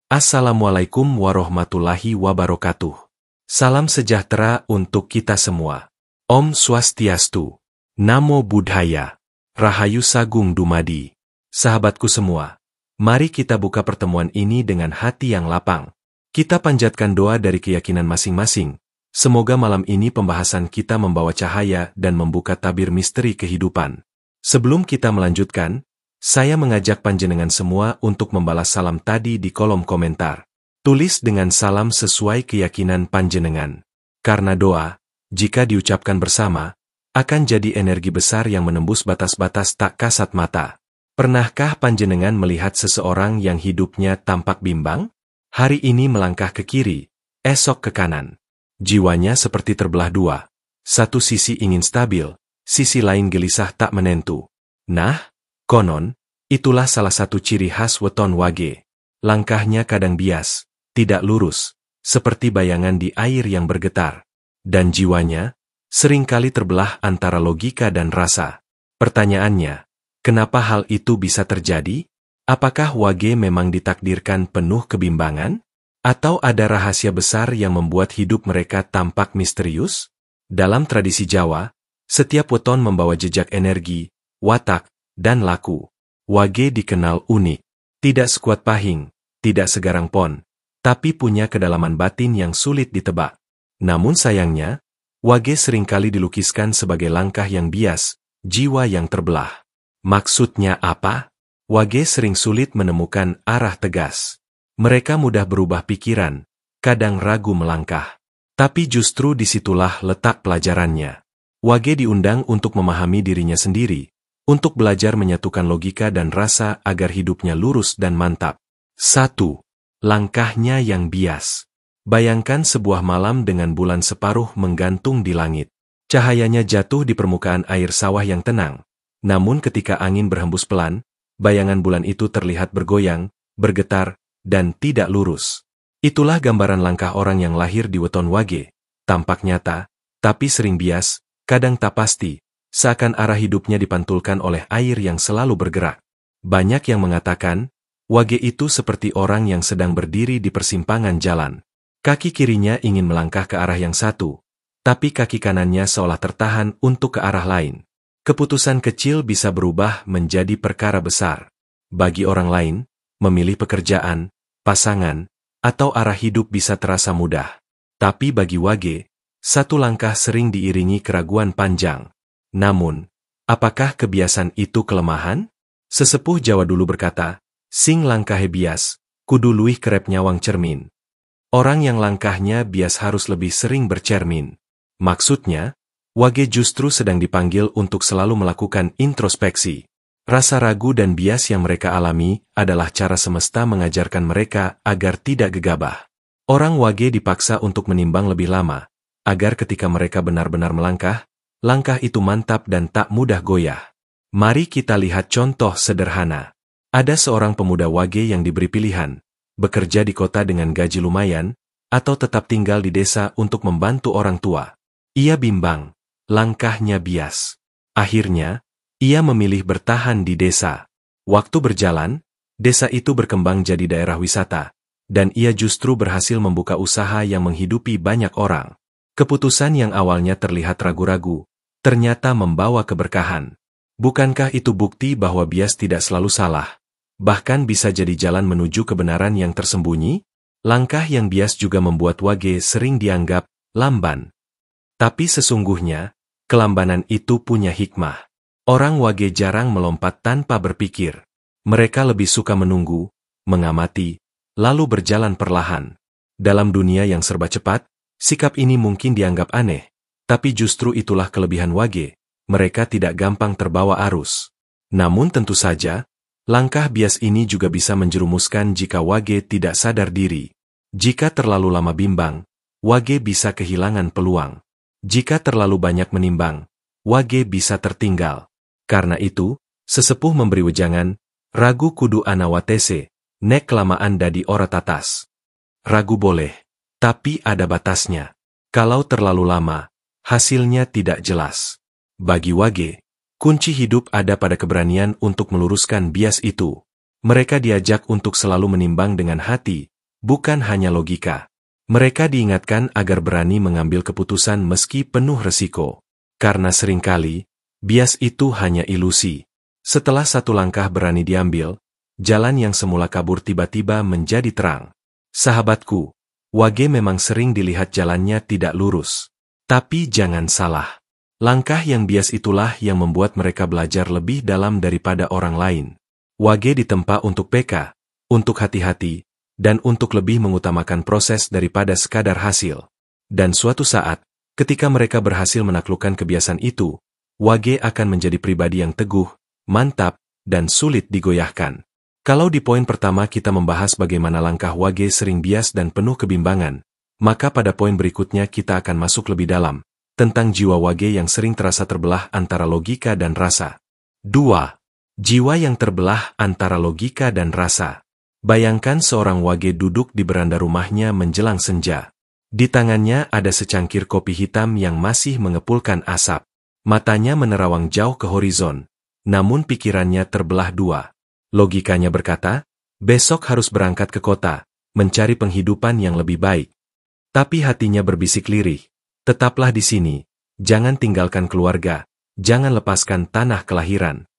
Assalamualaikum warahmatullahi wabarakatuh. Salam sejahtera untuk kita semua. Om Swastiastu. Namo Buddhaya. Rahayu Sagung Dumadi. Sahabatku semua, mari kita buka pertemuan ini dengan hati yang lapang. Kita panjatkan doa dari keyakinan masing-masing. Semoga malam ini pembahasan kita membawa cahaya dan membuka tabir misteri kehidupan. Sebelum kita melanjutkan, saya mengajak panjenengan semua untuk membalas salam tadi di kolom komentar. Tulis dengan salam sesuai keyakinan panjenengan. Karena doa, jika diucapkan bersama, akan jadi energi besar yang menembus batas-batas tak kasat mata. Pernahkah panjenengan melihat seseorang yang hidupnya tampak bimbang? Hari ini melangkah ke kiri, esok ke kanan. Jiwanya seperti terbelah dua. Satu sisi ingin stabil, sisi lain gelisah tak menentu. Nah, konon, itulah salah satu ciri khas weton wage. Langkahnya kadang bias, tidak lurus, seperti bayangan di air yang bergetar. Dan jiwanya, seringkali terbelah antara logika dan rasa. Pertanyaannya, kenapa hal itu bisa terjadi? Apakah wage memang ditakdirkan penuh kebimbangan? Atau ada rahasia besar yang membuat hidup mereka tampak misterius? Dalam tradisi Jawa, setiap weton membawa jejak energi, watak, dan laku. Wage dikenal unik. Tidak sekuat pahing, tidak segarang pon, tapi punya kedalaman batin yang sulit ditebak. Namun sayangnya, wage seringkali dilukiskan sebagai langkah yang bias, jiwa yang terbelah. Maksudnya apa? Wage sering sulit menemukan arah tegas. Mereka mudah berubah pikiran, kadang ragu melangkah. Tapi justru disitulah letak pelajarannya. Wage diundang untuk memahami dirinya sendiri, untuk belajar menyatukan logika dan rasa agar hidupnya lurus dan mantap. 1. Langkahnya yang bias. Bayangkan sebuah malam dengan bulan separuh menggantung di langit. Cahayanya jatuh di permukaan air sawah yang tenang. Namun ketika angin berhembus pelan, bayangan bulan itu terlihat bergoyang, bergetar, dan tidak lurus. Itulah gambaran langkah orang yang lahir di weton wage. Tampak nyata, tapi sering bias, kadang tak pasti. Seakan arah hidupnya dipantulkan oleh air yang selalu bergerak. Banyak yang mengatakan, wage itu seperti orang yang sedang berdiri di persimpangan jalan. Kaki kirinya ingin melangkah ke arah yang satu, tapi kaki kanannya seolah tertahan untuk ke arah lain. Keputusan kecil bisa berubah menjadi perkara besar. Bagi orang lain, memilih pekerjaan, pasangan, atau arah hidup bisa terasa mudah. Tapi bagi wage, satu langkah sering diiringi keraguan panjang. Namun, apakah kebiasaan itu kelemahan? Sesepuh Jawa dulu berkata, sing langkahe bias, kudu luwih kerep nyawang cermin. Orang yang langkahnya bias harus lebih sering bercermin. Maksudnya, wage justru sedang dipanggil untuk selalu melakukan introspeksi. Rasa ragu dan bias yang mereka alami adalah cara semesta mengajarkan mereka agar tidak gegabah. Orang wage dipaksa untuk menimbang lebih lama, agar ketika mereka benar-benar melangkah, langkah itu mantap dan tak mudah goyah. Mari kita lihat contoh sederhana. Ada seorang pemuda wage yang diberi pilihan, bekerja di kota dengan gaji lumayan, atau tetap tinggal di desa untuk membantu orang tua. Ia bimbang, langkahnya bias. Akhirnya, ia memilih bertahan di desa. Waktu berjalan, desa itu berkembang jadi daerah wisata, dan ia justru berhasil membuka usaha yang menghidupi banyak orang. Keputusan yang awalnya terlihat ragu-ragu, ternyata membawa keberkahan. Bukankah itu bukti bahwa bias tidak selalu salah? Bahkan bisa jadi jalan menuju kebenaran yang tersembunyi? Langkah yang bias juga membuat wage sering dianggap lamban. Tapi sesungguhnya, kelambanan itu punya hikmah. Orang wage jarang melompat tanpa berpikir. Mereka lebih suka menunggu, mengamati, lalu berjalan perlahan. Dalam dunia yang serba cepat, sikap ini mungkin dianggap aneh. Tapi justru itulah kelebihan wage, mereka tidak gampang terbawa arus. Namun tentu saja, langkah bias ini juga bisa menjerumuskan jika wage tidak sadar diri. Jika terlalu lama bimbang, wage bisa kehilangan peluang. Jika terlalu banyak menimbang, wage bisa tertinggal. Karena itu, sesepuh memberi wejangan, ragu kudu ana watese, nek kelamaan dadi ora tatas. Ragu boleh, tapi ada batasnya. Kalau terlalu lama, hasilnya tidak jelas. Bagi wage, kunci hidup ada pada keberanian untuk meluruskan bias itu. Mereka diajak untuk selalu menimbang dengan hati, bukan hanya logika. Mereka diingatkan agar berani mengambil keputusan meski penuh resiko. Karena seringkali, bias itu hanya ilusi. Setelah satu langkah berani diambil, jalan yang semula kabur tiba-tiba menjadi terang. Sahabatku, Wage memang sering dilihat jalannya tidak lurus. Tapi jangan salah. Langkah yang bias itulah yang membuat mereka belajar lebih dalam daripada orang lain. Wage ditempa untuk peka, untuk hati-hati, dan untuk lebih mengutamakan proses daripada sekadar hasil. Dan suatu saat, ketika mereka berhasil menaklukkan kebiasaan itu, Wage akan menjadi pribadi yang teguh, mantap, dan sulit digoyahkan. Kalau di poin pertama kita membahas bagaimana langkah Wage sering bias dan penuh kebimbangan, maka pada poin berikutnya kita akan masuk lebih dalam, tentang jiwa Wage yang sering terasa terbelah antara logika dan rasa. 2. Jiwa yang terbelah antara logika dan rasa. Bayangkan seorang Wage duduk di beranda rumahnya menjelang senja. Di tangannya ada secangkir kopi hitam yang masih mengepulkan asap. Matanya menerawang jauh ke horizon, namun pikirannya terbelah dua. Logikanya berkata, besok harus berangkat ke kota, mencari penghidupan yang lebih baik. Tapi hatinya berbisik lirih, tetaplah di sini, jangan tinggalkan keluarga, jangan lepaskan tanah kelahiran.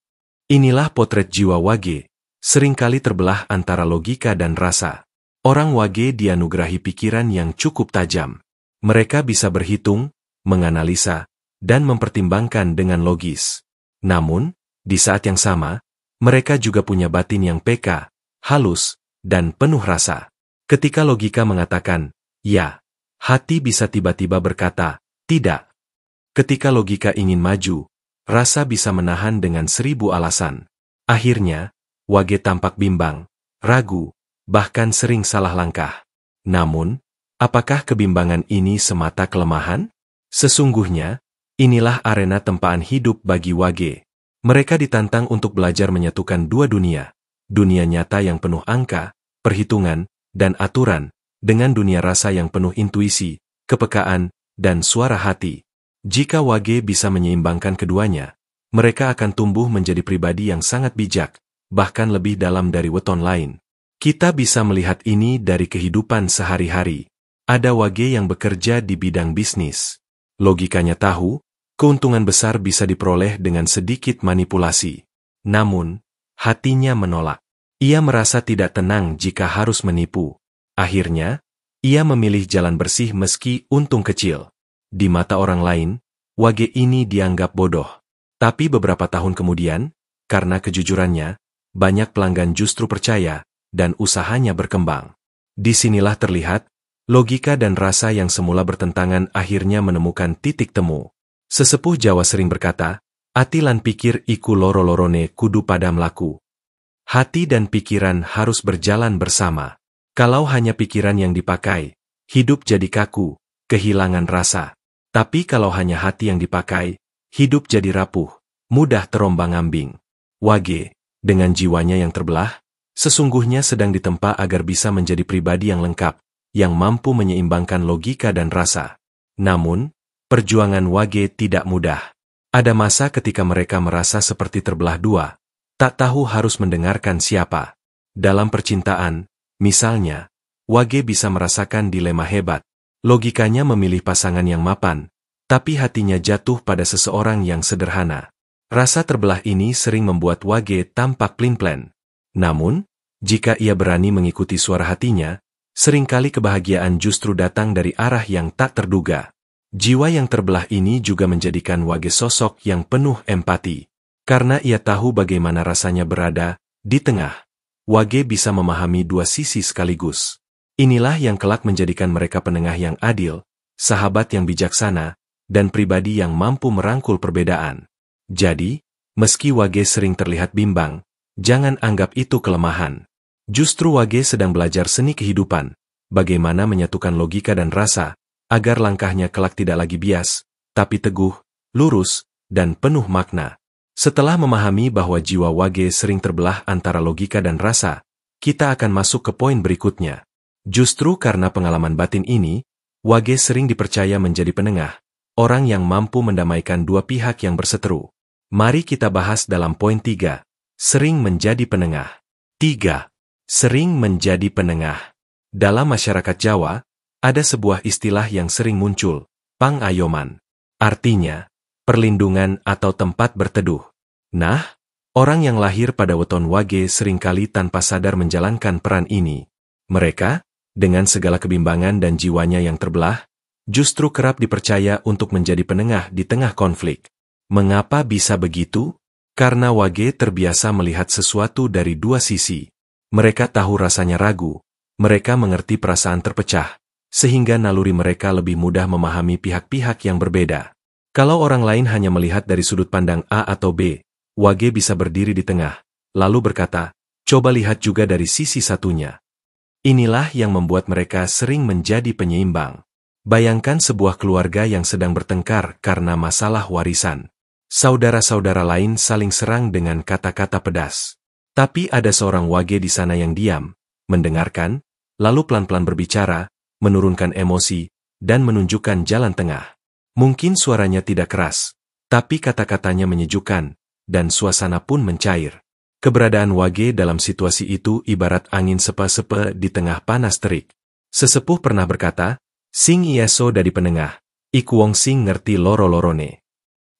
Inilah potret jiwa Wage, seringkali terbelah antara logika dan rasa. Orang Wage dianugerahi pikiran yang cukup tajam. Mereka bisa berhitung, menganalisa, dan mempertimbangkan dengan logis. Namun, di saat yang sama, mereka juga punya batin yang peka, halus, dan penuh rasa. Ketika logika mengatakan, ya, hati bisa tiba-tiba berkata, tidak. Ketika logika ingin maju, rasa bisa menahan dengan 1000 alasan. Akhirnya, Wage tampak bimbang, ragu, bahkan sering salah langkah. Namun, apakah kebimbangan ini semata kelemahan? Sesungguhnya, inilah arena tempaan hidup bagi Wage. Mereka ditantang untuk belajar menyatukan dua dunia, dunia nyata yang penuh angka, perhitungan, dan aturan, dengan dunia rasa yang penuh intuisi, kepekaan, dan suara hati. Jika Wage bisa menyeimbangkan keduanya, mereka akan tumbuh menjadi pribadi yang sangat bijak, bahkan lebih dalam dari weton lain. Kita bisa melihat ini dari kehidupan sehari-hari. Ada Wage yang bekerja di bidang bisnis. Logikanya tahu, keuntungan besar bisa diperoleh dengan sedikit manipulasi. Namun, hatinya menolak. Ia merasa tidak tenang jika harus menipu. Akhirnya, ia memilih jalan bersih meski untung kecil. Di mata orang lain, Wage ini dianggap bodoh. Tapi beberapa tahun kemudian, karena kejujurannya, banyak pelanggan justru percaya, dan usahanya berkembang. Disinilah terlihat, logika dan rasa yang semula bertentangan akhirnya menemukan titik temu. Sesepuh Jawa sering berkata, ati lan pikir iku loro-lorone kudu pada mlaku. Hati dan pikiran harus berjalan bersama. Kalau hanya pikiran yang dipakai, hidup jadi kaku, kehilangan rasa. Tapi kalau hanya hati yang dipakai, hidup jadi rapuh, mudah terombang-ambing. Wage, dengan jiwanya yang terbelah, sesungguhnya sedang ditempa agar bisa menjadi pribadi yang lengkap, yang mampu menyeimbangkan logika dan rasa. Namun, perjuangan Wage tidak mudah. Ada masa ketika mereka merasa seperti terbelah dua, tak tahu harus mendengarkan siapa. Dalam percintaan, misalnya, Wage bisa merasakan dilema hebat. Logikanya memilih pasangan yang mapan, tapi hatinya jatuh pada seseorang yang sederhana. Rasa terbelah ini sering membuat Wage tampak plin-plan. Namun, jika ia berani mengikuti suara hatinya, seringkali kebahagiaan justru datang dari arah yang tak terduga. Jiwa yang terbelah ini juga menjadikan Wage sosok yang penuh empati. Karena ia tahu bagaimana rasanya berada di tengah. Wage bisa memahami dua sisi sekaligus. Inilah yang kelak menjadikan mereka penengah yang adil, sahabat yang bijaksana, dan pribadi yang mampu merangkul perbedaan. Jadi, meski Wage sering terlihat bimbang, jangan anggap itu kelemahan. Justru Wage sedang belajar seni kehidupan, bagaimana menyatukan logika dan rasa, agar langkahnya kelak tidak lagi bias, tapi teguh, lurus, dan penuh makna. Setelah memahami bahwa jiwa Wage sering terbelah antara logika dan rasa, kita akan masuk ke poin berikutnya. Justru karena pengalaman batin ini, Wage sering dipercaya menjadi penengah, orang yang mampu mendamaikan dua pihak yang berseteru. Mari kita bahas dalam poin 3, sering menjadi penengah. 3. Sering menjadi penengah. Dalam masyarakat Jawa, ada sebuah istilah yang sering muncul, pangayoman. Artinya, perlindungan atau tempat berteduh. Nah, orang yang lahir pada weton Wage seringkali tanpa sadar menjalankan peran ini. Mereka, dengan segala kebimbangan dan jiwanya yang terbelah, justru kerap dipercaya untuk menjadi penengah di tengah konflik. Mengapa bisa begitu? Karena Wage terbiasa melihat sesuatu dari dua sisi. Mereka tahu rasanya ragu, mereka mengerti perasaan terpecah, sehingga naluri mereka lebih mudah memahami pihak-pihak yang berbeda. Kalau orang lain hanya melihat dari sudut pandang A atau B, Wage bisa berdiri di tengah, lalu berkata, coba lihat juga dari sisi satunya. Inilah yang membuat mereka sering menjadi penyeimbang. Bayangkan sebuah keluarga yang sedang bertengkar karena masalah warisan. Saudara-saudara lain saling serang dengan kata-kata pedas. Tapi ada seorang Wage di sana yang diam, mendengarkan, lalu pelan-pelan berbicara, menurunkan emosi, dan menunjukkan jalan tengah. Mungkin suaranya tidak keras, tapi kata-katanya menyejukkan, dan suasana pun mencair. Keberadaan Wage dalam situasi itu ibarat angin sepa-sepa di tengah panas terik. Sesepuh pernah berkata, sing ieso dari penengah, iku wong sing ngerti loro-lorone.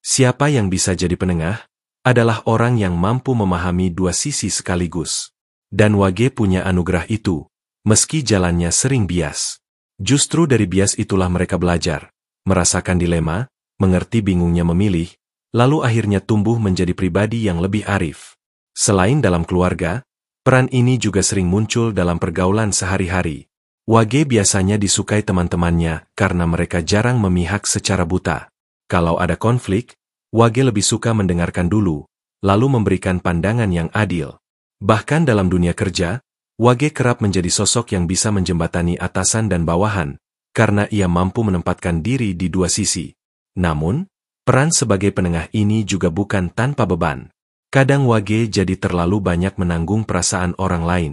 Siapa yang bisa jadi penengah, adalah orang yang mampu memahami dua sisi sekaligus. Dan Wage punya anugerah itu, meski jalannya sering bias. Justru dari bias itulah mereka belajar, merasakan dilema, mengerti bingungnya memilih, lalu akhirnya tumbuh menjadi pribadi yang lebih arif. Selain dalam keluarga, peran ini juga sering muncul dalam pergaulan sehari-hari. Wage biasanya disukai teman-temannya karena mereka jarang memihak secara buta. Kalau ada konflik, Wage lebih suka mendengarkan dulu, lalu memberikan pandangan yang adil. Bahkan dalam dunia kerja, Wage kerap menjadi sosok yang bisa menjembatani atasan dan bawahan, karena ia mampu menempatkan diri di dua sisi. Namun, peran sebagai penengah ini juga bukan tanpa beban. Kadang Wage jadi terlalu banyak menanggung perasaan orang lain.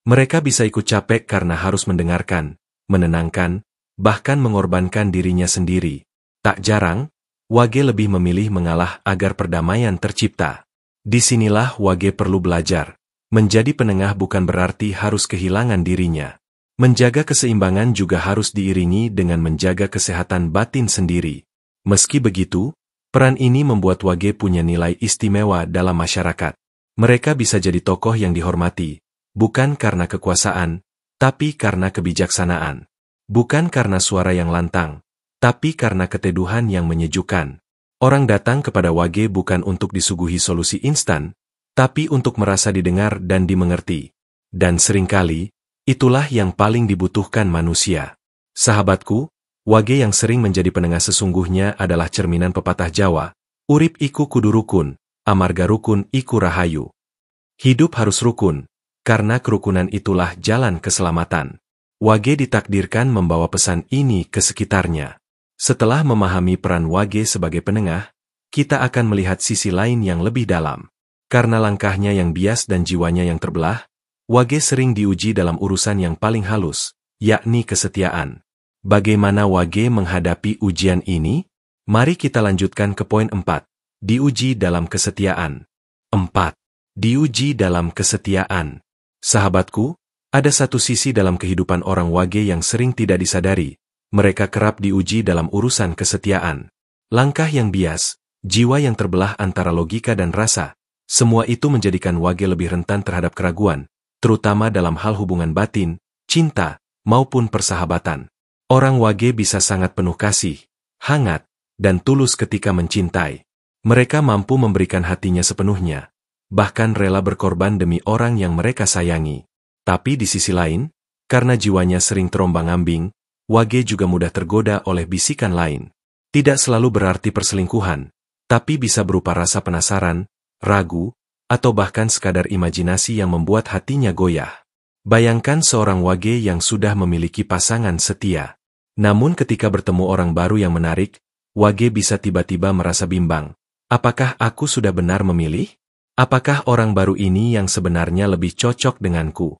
Mereka bisa ikut capek karena harus mendengarkan, menenangkan, bahkan mengorbankan dirinya sendiri. Tak jarang, Wage lebih memilih mengalah agar perdamaian tercipta. Disinilah Wage perlu belajar. Menjadi penengah bukan berarti harus kehilangan dirinya. Menjaga keseimbangan juga harus diiringi dengan menjaga kesehatan batin sendiri. Meski begitu, peran ini membuat Wage punya nilai istimewa dalam masyarakat. Mereka bisa jadi tokoh yang dihormati, bukan karena kekuasaan, tapi karena kebijaksanaan. Bukan karena suara yang lantang, tapi karena keteduhan yang menyejukkan. Orang datang kepada Wage bukan untuk disuguhi solusi instan, tapi untuk merasa didengar dan dimengerti. Dan seringkali, itulah yang paling dibutuhkan manusia. Sahabatku, Wage yang sering menjadi penengah sesungguhnya adalah cerminan pepatah Jawa, urip iku kudu rukun, amarga rukun iku rahayu. Hidup harus rukun, karena kerukunan itulah jalan keselamatan. Wage ditakdirkan membawa pesan ini ke sekitarnya. Setelah memahami peran Wage sebagai penengah, kita akan melihat sisi lain yang lebih dalam. Karena langkahnya yang bias dan jiwanya yang terbelah, Wage sering diuji dalam urusan yang paling halus, yakni kesetiaan. Bagaimana Wage menghadapi ujian ini? Mari kita lanjutkan ke poin 4. Diuji dalam kesetiaan. 4. Diuji dalam kesetiaan. Sahabatku, ada satu sisi dalam kehidupan orang Wage yang sering tidak disadari. Mereka kerap diuji dalam urusan kesetiaan. Langkah yang bias, jiwa yang terbelah antara logika dan rasa, semua itu menjadikan Wage lebih rentan terhadap keraguan, terutama dalam hal hubungan batin, cinta, maupun persahabatan. Orang Wage bisa sangat penuh kasih, hangat, dan tulus ketika mencintai. Mereka mampu memberikan hatinya sepenuhnya, bahkan rela berkorban demi orang yang mereka sayangi. Tapi di sisi lain, karena jiwanya sering terombang-ambing, Wage juga mudah tergoda oleh bisikan lain. Tidak selalu berarti perselingkuhan, tapi bisa berupa rasa penasaran, ragu, atau bahkan sekadar imajinasi yang membuat hatinya goyah. Bayangkan seorang Wage yang sudah memiliki pasangan setia. Namun ketika bertemu orang baru yang menarik, Wage bisa tiba-tiba merasa bimbang. Apakah aku sudah benar memilih? Apakah orang baru ini yang sebenarnya lebih cocok denganku?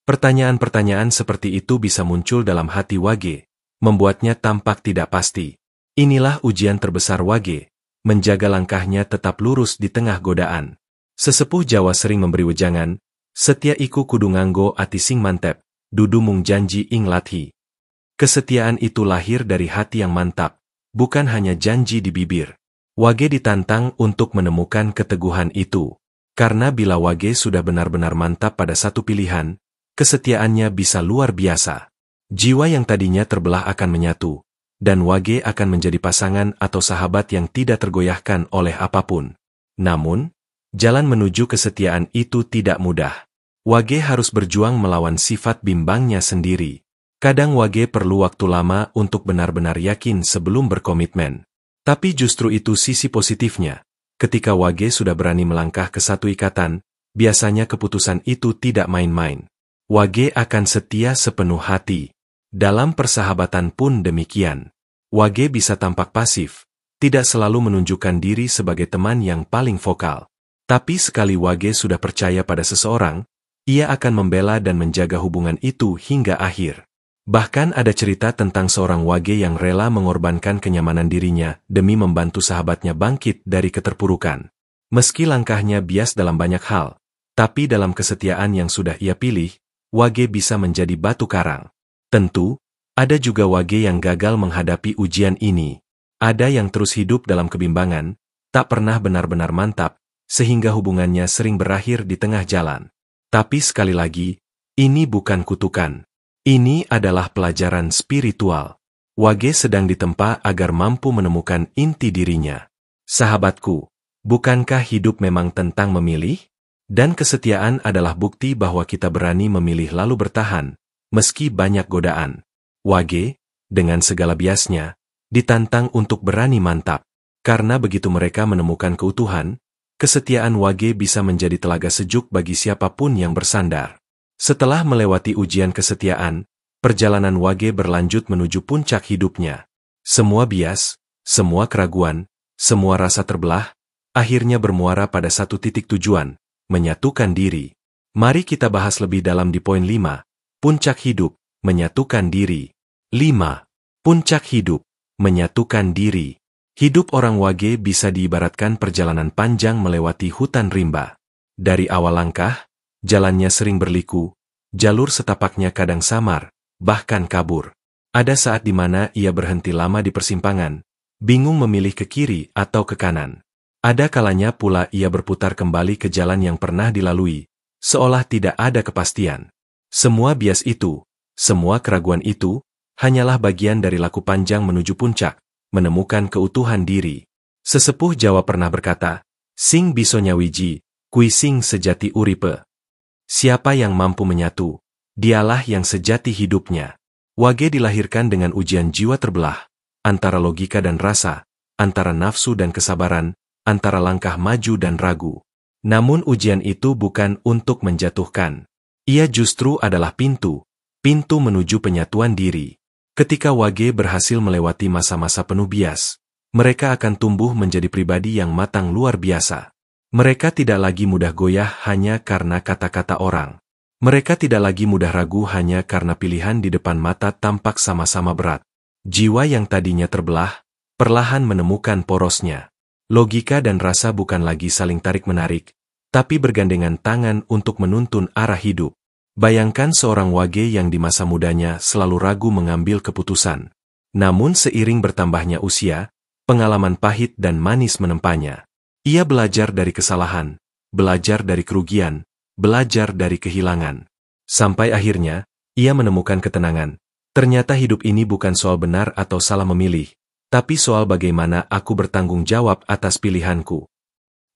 Pertanyaan-pertanyaan seperti itu bisa muncul dalam hati Wage, membuatnya tampak tidak pasti. Inilah ujian terbesar Wage, menjaga langkahnya tetap lurus di tengah godaan. Sesepuh Jawa sering memberi wejangan, setia iku kudu nganggo ati sing mantep, dudumung janji ing lathi. Kesetiaan itu lahir dari hati yang mantap, bukan hanya janji di bibir. Wage ditantang untuk menemukan keteguhan itu. Karena bila Wage sudah benar-benar mantap pada satu pilihan, kesetiaannya bisa luar biasa. Jiwa yang tadinya terbelah akan menyatu, dan Wage akan menjadi pasangan atau sahabat yang tidak tergoyahkan oleh apapun. Namun, jalan menuju kesetiaan itu tidak mudah. Wage harus berjuang melawan sifat bimbangnya sendiri. Kadang Wage perlu waktu lama untuk benar-benar yakin sebelum berkomitmen. Tapi justru itu sisi positifnya. Ketika Wage sudah berani melangkah ke satu ikatan, biasanya keputusan itu tidak main-main. Wage akan setia sepenuh hati. Dalam persahabatan pun demikian. Wage bisa tampak pasif, tidak selalu menunjukkan diri sebagai teman yang paling vokal. Tapi sekali Wage sudah percaya pada seseorang, ia akan membela dan menjaga hubungan itu hingga akhir. Bahkan ada cerita tentang seorang Wage yang rela mengorbankan kenyamanan dirinya demi membantu sahabatnya bangkit dari keterpurukan. Meski langkahnya bias dalam banyak hal, tapi dalam kesetiaan yang sudah ia pilih, Wage bisa menjadi batu karang. Tentu, ada juga Wage yang gagal menghadapi ujian ini. Ada yang terus hidup dalam kebimbangan, tak pernah benar-benar mantap, sehingga hubungannya sering berakhir di tengah jalan. Tapi sekali lagi, ini bukan kutukan. Ini adalah pelajaran spiritual. Wage sedang ditempa agar mampu menemukan inti dirinya. Sahabatku, bukankah hidup memang tentang memilih? Dan kesetiaan adalah bukti bahwa kita berani memilih lalu bertahan, meski banyak godaan. Wage, dengan segala biasnya, ditantang untuk berani mantap. Karena begitu mereka menemukan keutuhan, kesetiaan Wage bisa menjadi telaga sejuk bagi siapapun yang bersandar. Setelah melewati ujian kesetiaan, perjalanan Wage berlanjut menuju puncak hidupnya. Semua bias, semua keraguan, semua rasa terbelah, akhirnya bermuara pada satu titik tujuan, menyatukan diri. Mari kita bahas lebih dalam di poin 5, puncak hidup, menyatukan diri. 5. Puncak hidup, menyatukan diri. Hidup orang Wage bisa diibaratkan perjalanan panjang melewati hutan rimba. Dari awal langkah, jalannya sering berliku, jalur setapaknya kadang samar, bahkan kabur. Ada saat di mana ia berhenti lama di persimpangan, bingung memilih ke kiri atau ke kanan. Ada kalanya pula ia berputar kembali ke jalan yang pernah dilalui, seolah tidak ada kepastian. Semua bias itu, semua keraguan itu, hanyalah bagian dari laku panjang menuju puncak, menemukan keutuhan diri. Sesepuh Jawa pernah berkata, "Sing biso nyawiji, kui sing sejati uripe." Siapa yang mampu menyatu, dialah yang sejati hidupnya. Wage dilahirkan dengan ujian jiwa terbelah, antara logika dan rasa, antara nafsu dan kesabaran, antara langkah maju dan ragu. Namun ujian itu bukan untuk menjatuhkan. Ia justru adalah pintu menuju penyatuan diri. Ketika Wage berhasil melewati masa-masa penuh bias, mereka akan tumbuh menjadi pribadi yang matang luar biasa. Mereka tidak lagi mudah goyah hanya karena kata-kata orang. Mereka tidak lagi mudah ragu hanya karena pilihan di depan mata tampak sama-sama berat. Jiwa yang tadinya terbelah, perlahan menemukan porosnya. Logika dan rasa bukan lagi saling tarik-menarik, tapi bergandengan tangan untuk menuntun arah hidup. Bayangkan seorang Wage yang di masa mudanya selalu ragu mengambil keputusan. Namun seiring bertambahnya usia, pengalaman pahit dan manis menempanya. Ia belajar dari kesalahan, belajar dari kerugian, belajar dari kehilangan. Sampai akhirnya, ia menemukan ketenangan. Ternyata hidup ini bukan soal benar atau salah memilih, tapi soal bagaimana aku bertanggung jawab atas pilihanku.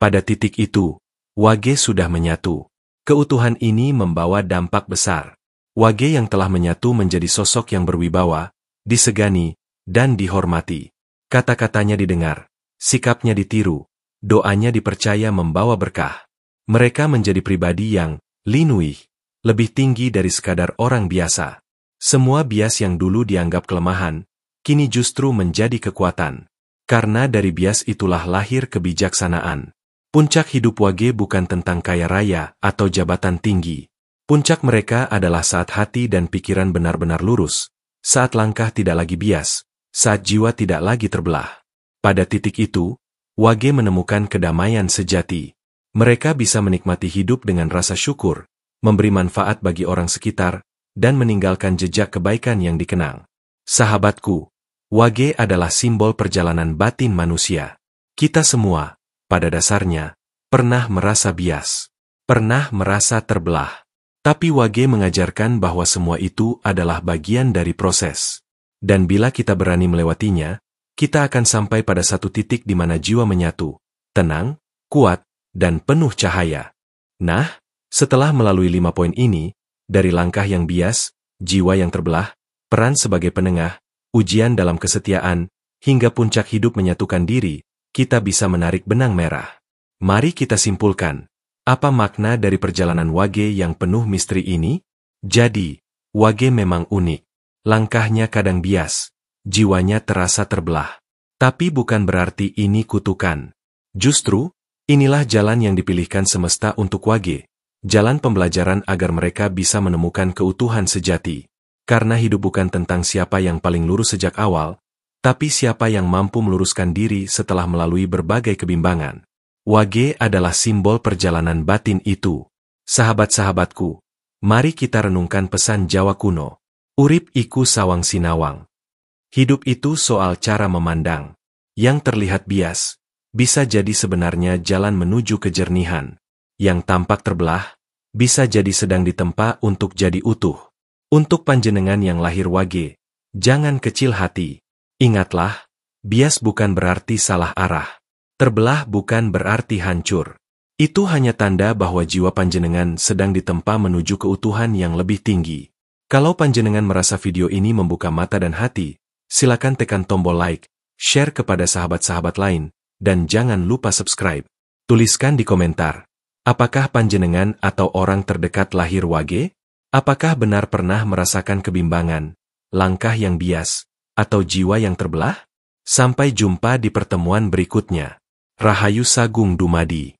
Pada titik itu, Wage sudah menyatu. Keutuhan ini membawa dampak besar. Wage yang telah menyatu menjadi sosok yang berwibawa, disegani, dan dihormati. Kata-katanya didengar, sikapnya ditiru, doanya dipercaya membawa berkah. Mereka menjadi pribadi yang linuih, lebih tinggi dari sekadar orang biasa. Semua bias yang dulu dianggap kelemahan, kini justru menjadi kekuatan. Karena dari bias itulah lahir kebijaksanaan. Puncak hidup Wage bukan tentang kaya raya atau jabatan tinggi. Puncak mereka adalah saat hati dan pikiran benar-benar lurus, saat langkah tidak lagi bias, saat jiwa tidak lagi terbelah. Pada titik itu, Wage menemukan kedamaian sejati. Mereka bisa menikmati hidup dengan rasa syukur, memberi manfaat bagi orang sekitar, dan meninggalkan jejak kebaikan yang dikenang. Sahabatku, wage adalah simbol perjalanan batin manusia. Kita semua, pada dasarnya, pernah merasa bias, pernah merasa terbelah. Tapi wage mengajarkan bahwa semua itu adalah bagian dari proses. Dan bila kita berani melewatinya, kita akan sampai pada satu titik di mana jiwa menyatu, tenang, kuat, dan penuh cahaya. Nah, setelah melalui 5 poin ini, dari langkah yang bias, jiwa yang terbelah, peran sebagai penengah, ujian dalam kesetiaan, hingga puncak hidup menyatukan diri, kita bisa menarik benang merah. Mari kita simpulkan, apa makna dari perjalanan wage yang penuh misteri ini? Jadi, wage memang unik. Langkahnya kadang bias, jiwanya terasa terbelah. Tapi bukan berarti ini kutukan. Justru, inilah jalan yang dipilihkan semesta untuk wage. Jalan pembelajaran agar mereka bisa menemukan keutuhan sejati. Karena hidup bukan tentang siapa yang paling lurus sejak awal, tapi siapa yang mampu meluruskan diri setelah melalui berbagai kebimbangan. Wage adalah simbol perjalanan batin itu. Sahabat-sahabatku, mari kita renungkan pesan Jawa kuno. Urip iku sawang sinawang. Hidup itu soal cara memandang. Yang terlihat bias, bisa jadi sebenarnya jalan menuju kejernihan. Yang tampak terbelah, bisa jadi sedang ditempa untuk jadi utuh. Untuk panjenengan yang lahir wage, jangan kecil hati. Ingatlah, bias bukan berarti salah arah. Terbelah bukan berarti hancur. Itu hanya tanda bahwa jiwa panjenengan sedang ditempa menuju keutuhan yang lebih tinggi. Kalau panjenengan merasa video ini membuka mata dan hati, silakan tekan tombol like, share kepada sahabat-sahabat lain, dan jangan lupa subscribe. Tuliskan di komentar, apakah panjenengan atau orang terdekat lahir wage? Apakah benar pernah merasakan kebimbangan, langkah yang bias, atau jiwa yang terbelah? Sampai jumpa di pertemuan berikutnya. Rahayu Sagung Dumadi.